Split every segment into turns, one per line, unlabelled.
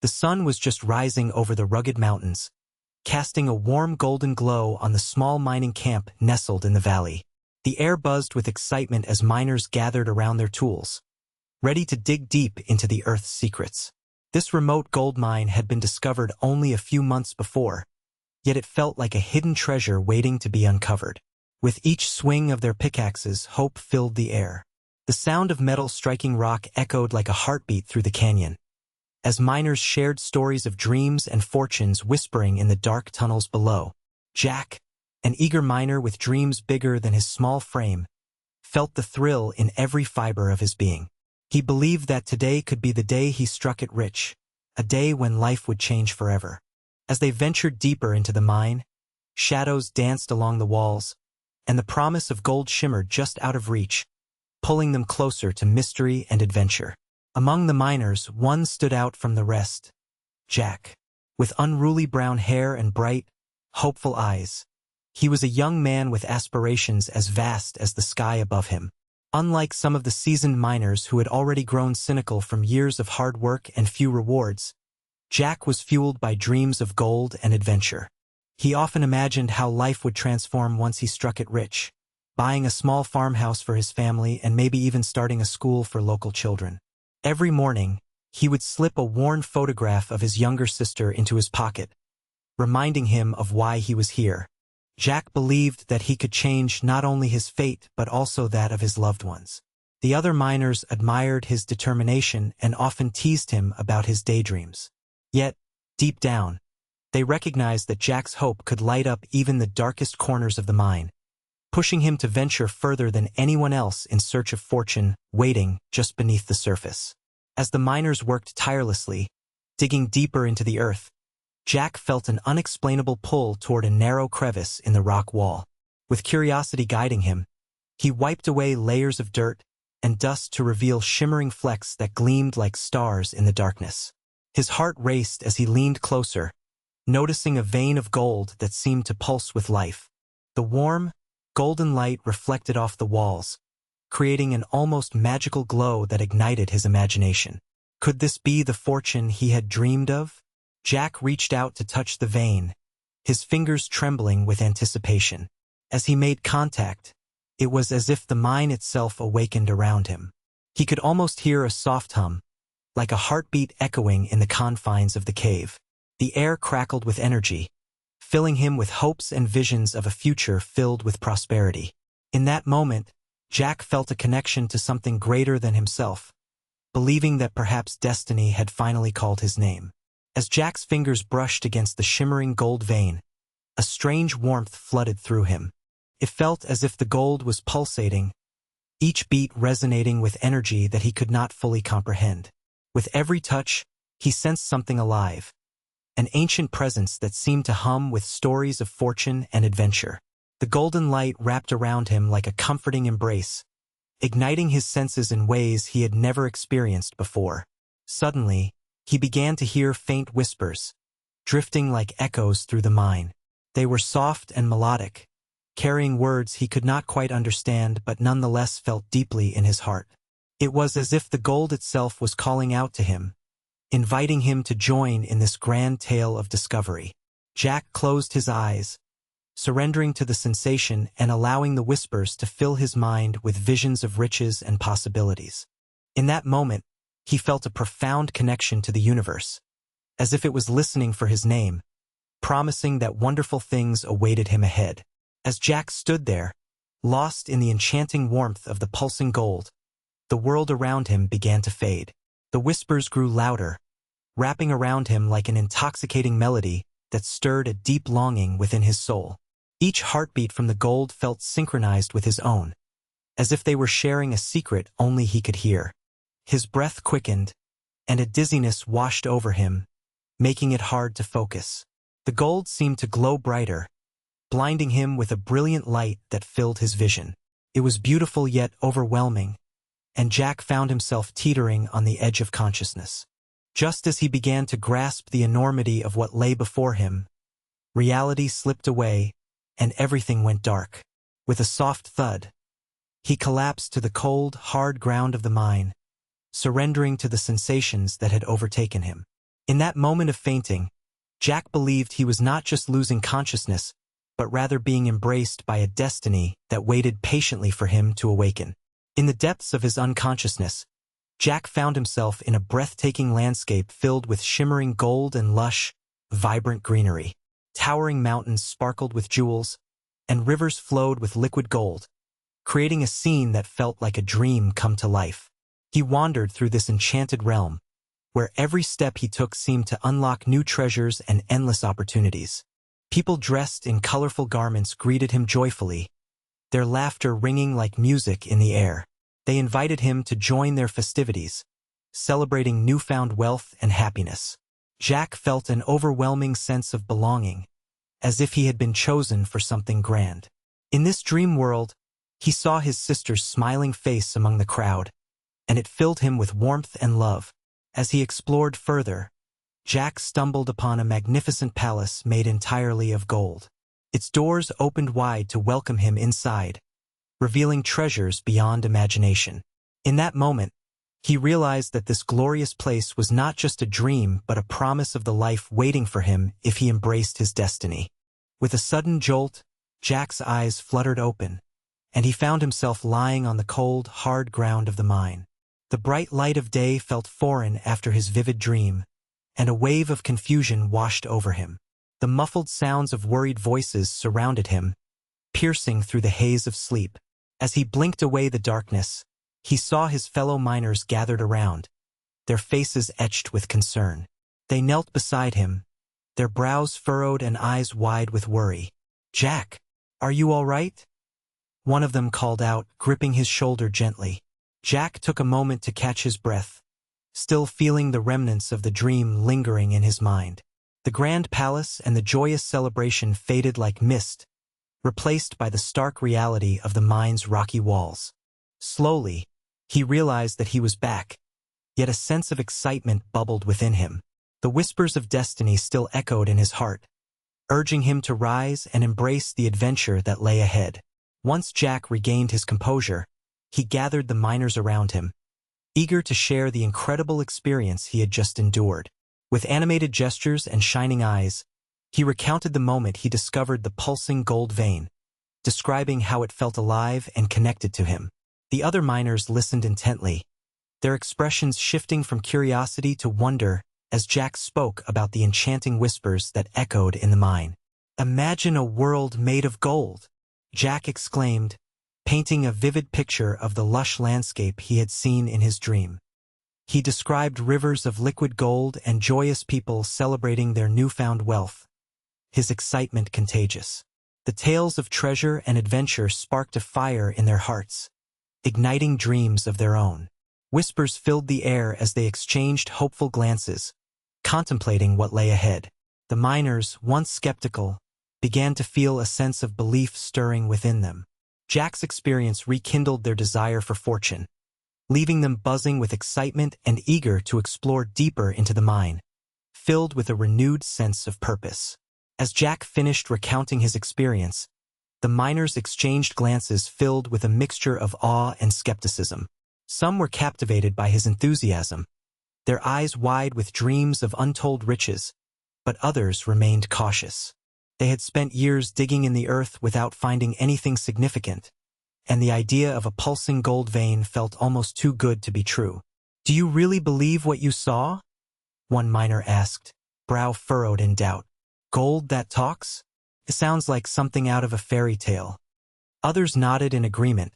The sun was just rising over the rugged mountains, casting a warm golden glow on the small mining camp nestled in the valley. The air buzzed with excitement as miners gathered around their tools, ready to dig deep into the Earth's secrets. This remote gold mine had been discovered only a few months before, yet it felt like a hidden treasure waiting to be uncovered. With each swing of their pickaxes, hope filled the air. The sound of metal striking rock echoed like a heartbeat through the canyon, as miners shared stories of dreams and fortunes whispering in the dark tunnels below. Jack, an eager miner with dreams bigger than his small frame, felt the thrill in every fiber of his being. He believed that today could be the day he struck it rich, a day when life would change forever. As they ventured deeper into the mine, shadows danced along the walls, and the promise of gold shimmered just out of reach, pulling them closer to mystery and adventure. Among the miners, one stood out from the rest: Jack. With unruly brown hair and bright, hopeful eyes, he was a young man with aspirations as vast as the sky above him. Unlike some of the seasoned miners who had already grown cynical from years of hard work and few rewards, Jack was fueled by dreams of gold and adventure. He often imagined how life would transform once he struck it rich, buying a small farmhouse for his family and maybe even starting a school for local children. Every morning, he would slip a worn photograph of his younger sister into his pocket, reminding him of why he was here. Jack believed that he could change not only his fate but also that of his loved ones. The other miners admired his determination and often teased him about his daydreams. Yet, deep down, they recognized that Jack's hope could light up even the darkest corners of the mine, pushing him to venture further than anyone else in search of fortune waiting just beneath the surface. As the miners worked tirelessly, digging deeper into the earth, Jack felt an unexplainable pull toward a narrow crevice in the rock wall. With curiosity guiding him, he wiped away layers of dirt and dust to reveal shimmering flecks that gleamed like stars in the darkness. His heart raced as he leaned closer, noticing a vein of gold that seemed to pulse with life. The warm, golden light reflected off the walls, creating an almost magical glow that ignited his imagination. Could this be the fortune he had dreamed of? Jack reached out to touch the vein, his fingers trembling with anticipation. As he made contact, it was as if the mine itself awakened around him. He could almost hear a soft hum, like a heartbeat echoing in the confines of the cave. The air crackled with energy, filling him with hopes and visions of a future filled with prosperity. In that moment, Jack felt a connection to something greater than himself, believing that perhaps destiny had finally called his name. As Jack's fingers brushed against the shimmering gold vein, a strange warmth flooded through him. It felt as if the gold was pulsating, each beat resonating with energy that he could not fully comprehend. With every touch, he sensed something alive, an ancient presence that seemed to hum with stories of fortune and adventure. The golden light wrapped around him like a comforting embrace, igniting his senses in ways he had never experienced before. Suddenly, he began to hear faint whispers, drifting like echoes through the mine. They were soft and melodic, carrying words he could not quite understand but nonetheless felt deeply in his heart. It was as if the gold itself was calling out to him, inviting him to join in this grand tale of discovery. Jack closed his eyes, surrendering to the sensation and allowing the whispers to fill his mind with visions of riches and possibilities. In that moment, he felt a profound connection to the universe, as if it was listening for his name, promising that wonderful things awaited him ahead. As Jack stood there, lost in the enchanting warmth of the pulsing gold, the world around him began to fade. The whispers grew louder, wrapping around him like an intoxicating melody that stirred a deep longing within his soul. Each heartbeat from the gold felt synchronized with his own, as if they were sharing a secret only he could hear. His breath quickened, and a dizziness washed over him, making it hard to focus. The gold seemed to glow brighter, blinding him with a brilliant light that filled his vision. It was beautiful yet overwhelming, and Jack found himself teetering on the edge of consciousness. Just as he began to grasp the enormity of what lay before him, reality slipped away, and everything went dark. With a soft thud, he collapsed to the cold, hard ground of the mine, surrendering to the sensations that had overtaken him. In that moment of fainting, Jack believed he was not just losing consciousness, but rather being embraced by a destiny that waited patiently for him to awaken. In the depths of his unconsciousness, Jack found himself in a breathtaking landscape filled with shimmering gold and lush, vibrant greenery. Towering mountains sparkled with jewels, and rivers flowed with liquid gold, creating a scene that felt like a dream come to life. He wandered through this enchanted realm, where every step he took seemed to unlock new treasures and endless opportunities. People dressed in colorful garments greeted him joyfully, their laughter ringing like music in the air. They invited him to join their festivities, celebrating newfound wealth and happiness. Jack felt an overwhelming sense of belonging, as if he had been chosen for something grand. In this dream world, he saw his sister's smiling face among the crowd, and it filled him with warmth and love. As he explored further, Jack stumbled upon a magnificent palace made entirely of gold. Its doors opened wide to welcome him inside, revealing treasures beyond imagination. In that moment, he realized that this glorious place was not just a dream but a promise of the life waiting for him if he embraced his destiny. With a sudden jolt, Jack's eyes fluttered open, and he found himself lying on the cold, hard ground of the mine. The bright light of day felt foreign after his vivid dream, and a wave of confusion washed over him. The muffled sounds of worried voices surrounded him, piercing through the haze of sleep. As he blinked away the darkness, he saw his fellow miners gathered around, their faces etched with concern. They knelt beside him, their brows furrowed and eyes wide with worry. "Jack, are you all right?" one of them called out, gripping his shoulder gently. Jack took a moment to catch his breath, still feeling the remnants of the dream lingering in his mind. The grand palace and the joyous celebration faded like mist, replaced by the stark reality of the mine's rocky walls. Slowly, he realized that he was back, yet a sense of excitement bubbled within him. The whispers of destiny still echoed in his heart, urging him to rise and embrace the adventure that lay ahead. Once Jack regained his composure, he gathered the miners around him, eager to share the incredible experience he had just endured. With animated gestures and shining eyes, he recounted the moment he discovered the pulsing gold vein, describing how it felt alive and connected to him. The other miners listened intently, their expressions shifting from curiosity to wonder as Jack spoke about the enchanting whispers that echoed in the mine. "Imagine a world made of gold," Jack exclaimed, painting a vivid picture of the lush landscape he had seen in his dream. He described rivers of liquid gold and joyous people celebrating their newfound wealth, his excitement contagious. The tales of treasure and adventure sparked a fire in their hearts, igniting dreams of their own. Whispers filled the air as they exchanged hopeful glances, contemplating what lay ahead. The miners, once skeptical, began to feel a sense of belief stirring within them. Jack's experience rekindled their desire for fortune, leaving them buzzing with excitement and eager to explore deeper into the mine, filled with a renewed sense of purpose. As Jack finished recounting his experience, the miners exchanged glances filled with a mixture of awe and skepticism. Some were captivated by his enthusiasm, their eyes wide with dreams of untold riches, but others remained cautious. They had spent years digging in the earth without finding anything significant, and the idea of a pulsing gold vein felt almost too good to be true. "Do you really believe what you saw?" one miner asked, brow furrowed in doubt. "Gold that talks? It sounds like something out of a fairy tale." Others nodded in agreement,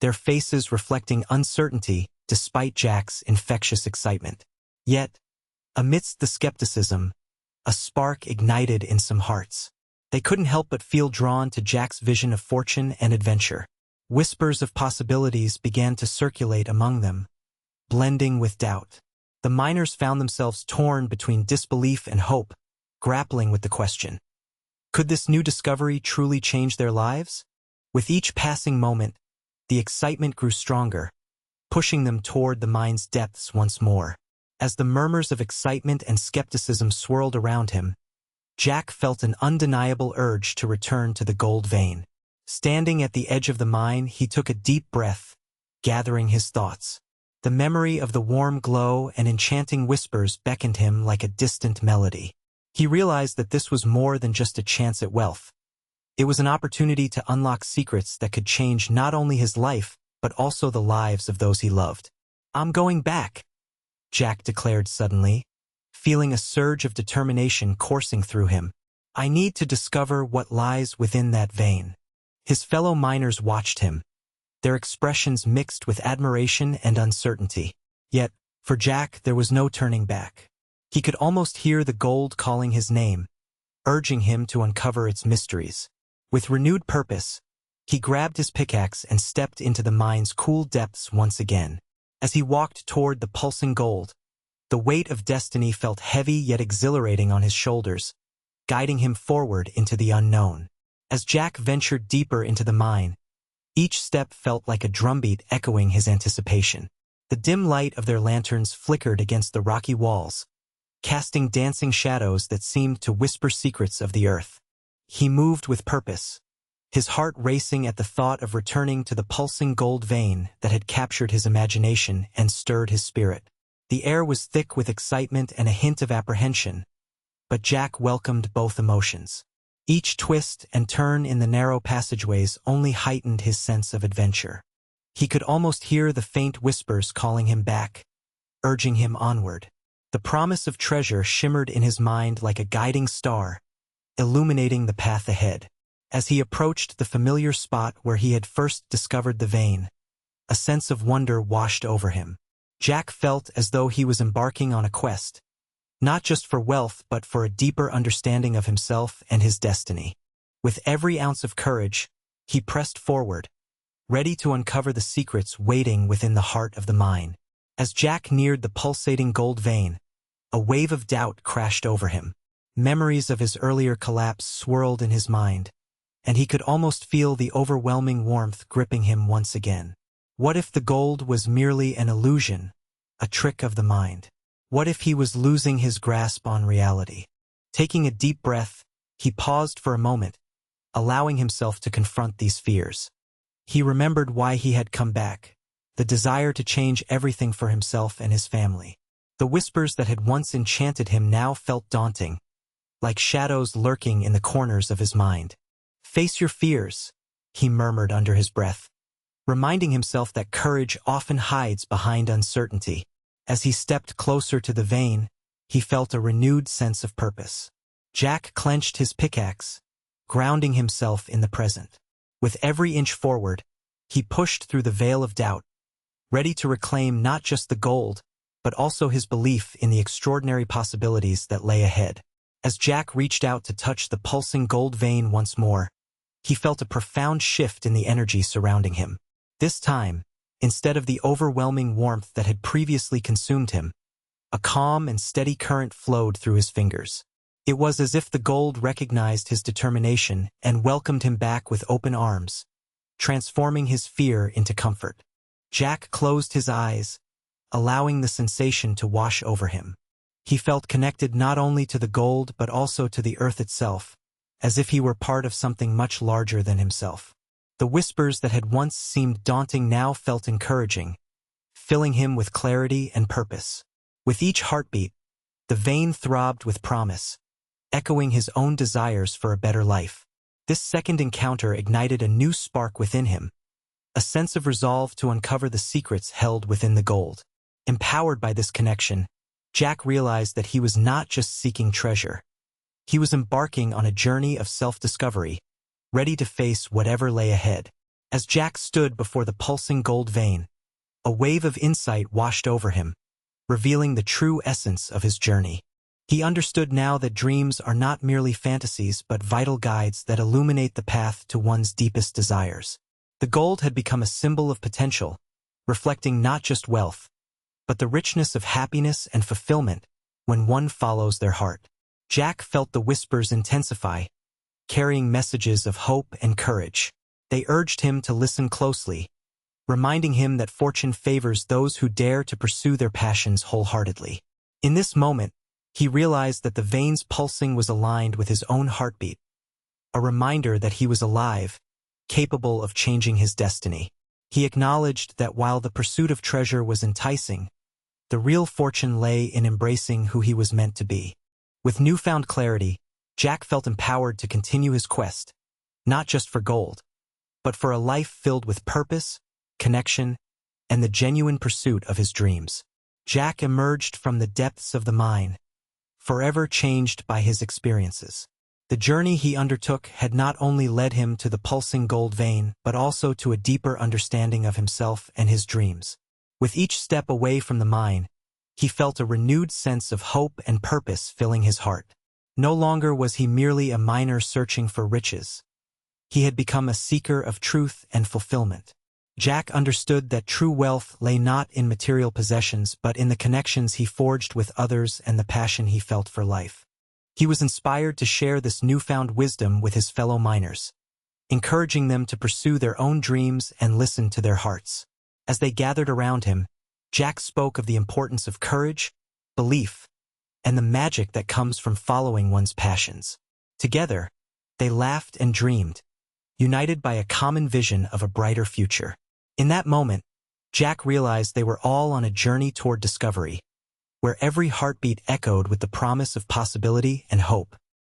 their faces reflecting uncertainty despite Jack's infectious excitement. Yet, amidst the skepticism, a spark ignited in some hearts. They couldn't help but feel drawn to Jack's vision of fortune and adventure. Whispers of possibilities began to circulate among them, blending with doubt. The miners found themselves torn between disbelief and hope, grappling with the question: could this new discovery truly change their lives? With each passing moment, the excitement grew stronger, pushing them toward the mine's depths once more. As the murmurs of excitement and skepticism swirled around him, Jack felt an undeniable urge to return to the gold vein. Standing at the edge of the mine, he took a deep breath, gathering his thoughts. The memory of the warm glow and enchanting whispers beckoned him like a distant melody. He realized that this was more than just a chance at wealth. It was an opportunity to unlock secrets that could change not only his life, but also the lives of those he loved. "I'm going back," Jack declared suddenly, feeling a surge of determination coursing through him. "I need to discover what lies within that vein." His fellow miners watched him, their expressions mixed with admiration and uncertainty. Yet, for Jack, there was no turning back. He could almost hear the gold calling his name, urging him to uncover its mysteries. With renewed purpose, he grabbed his pickaxe and stepped into the mine's cool depths once again. As he walked toward the pulsing gold, the weight of destiny felt heavy yet exhilarating on his shoulders, guiding him forward into the unknown. As Jack ventured deeper into the mine, each step felt like a drumbeat echoing his anticipation. The dim light of their lanterns flickered against the rocky walls, casting dancing shadows that seemed to whisper secrets of the earth. He moved with purpose, his heart racing at the thought of returning to the pulsing gold vein that had captured his imagination and stirred his spirit. The air was thick with excitement and a hint of apprehension, but Jack welcomed both emotions. Each twist and turn in the narrow passageways only heightened his sense of adventure. He could almost hear the faint whispers calling him back, urging him onward. The promise of treasure shimmered in his mind like a guiding star, illuminating the path ahead. As he approached the familiar spot where he had first discovered the vein, a sense of wonder washed over him. Jack felt as though he was embarking on a quest, not just for wealth but for a deeper understanding of himself and his destiny. With every ounce of courage, he pressed forward, ready to uncover the secrets waiting within the heart of the mine. As Jack neared the pulsating gold vein, a wave of doubt crashed over him. Memories of his earlier collapse swirled in his mind, and he could almost feel the overwhelming warmth gripping him once again. What if the gold was merely an illusion, a trick of the mind? What if he was losing his grasp on reality? Taking a deep breath, he paused for a moment, allowing himself to confront these fears. He remembered why he had come back, the desire to change everything for himself and his family. The whispers that had once enchanted him now felt daunting, like shadows lurking in the corners of his mind. "Face your fears," he murmured under his breath, reminding himself that courage often hides behind uncertainty. As he stepped closer to the vein, he felt a renewed sense of purpose. Jack clenched his pickaxe, grounding himself in the present. With every inch forward, he pushed through the veil of doubt, ready to reclaim not just the gold, but also his belief in the extraordinary possibilities that lay ahead. As Jack reached out to touch the pulsing gold vein once more, he felt a profound shift in the energy surrounding him. This time, instead of the overwhelming warmth that had previously consumed him, a calm and steady current flowed through his fingers. It was as if the gold recognized his determination and welcomed him back with open arms, transforming his fear into comfort. Jack closed his eyes, allowing the sensation to wash over him. He felt connected not only to the gold but also to the earth itself, as if he were part of something much larger than himself. The whispers that had once seemed daunting now felt encouraging, filling him with clarity and purpose. With each heartbeat, the vein throbbed with promise, echoing his own desires for a better life. This second encounter ignited a new spark within him, a sense of resolve to uncover the secrets held within the gold. Empowered by this connection, Jack realized that he was not just seeking treasure. He was embarking on a journey of self-discovery, ready to face whatever lay ahead. As Jack stood before the pulsing gold vein, a wave of insight washed over him, revealing the true essence of his journey. He understood now that dreams are not merely fantasies but vital guides that illuminate the path to one's deepest desires. The gold had become a symbol of potential, reflecting not just wealth, but the richness of happiness and fulfillment when one follows their heart. Jack felt the whispers intensify, carrying messages of hope and courage. They urged him to listen closely, reminding him that fortune favors those who dare to pursue their passions wholeheartedly. In this moment, he realized that the vein's pulsing was aligned with his own heartbeat, a reminder that he was alive, capable of changing his destiny. He acknowledged that while the pursuit of treasure was enticing, the real fortune lay in embracing who he was meant to be. With newfound clarity, Jack felt empowered to continue his quest, not just for gold, but for a life filled with purpose, connection, and the genuine pursuit of his dreams. Jack emerged from the depths of the mine, forever changed by his experiences. The journey he undertook had not only led him to the pulsing gold vein, but also to a deeper understanding of himself and his dreams. With each step away from the mine, he felt a renewed sense of hope and purpose filling his heart. No longer was he merely a miner searching for riches. He had become a seeker of truth and fulfillment. Jack understood that true wealth lay not in material possessions but in the connections he forged with others and the passion he felt for life. He was inspired to share this newfound wisdom with his fellow miners, encouraging them to pursue their own dreams and listen to their hearts. As they gathered around him, Jack spoke of the importance of courage, belief, and the magic that comes from following one's passions. Together, they laughed and dreamed, united by a common vision of a brighter future. In that moment, Jack realized they were all on a journey toward discovery, where every heartbeat echoed with the promise of possibility and hope.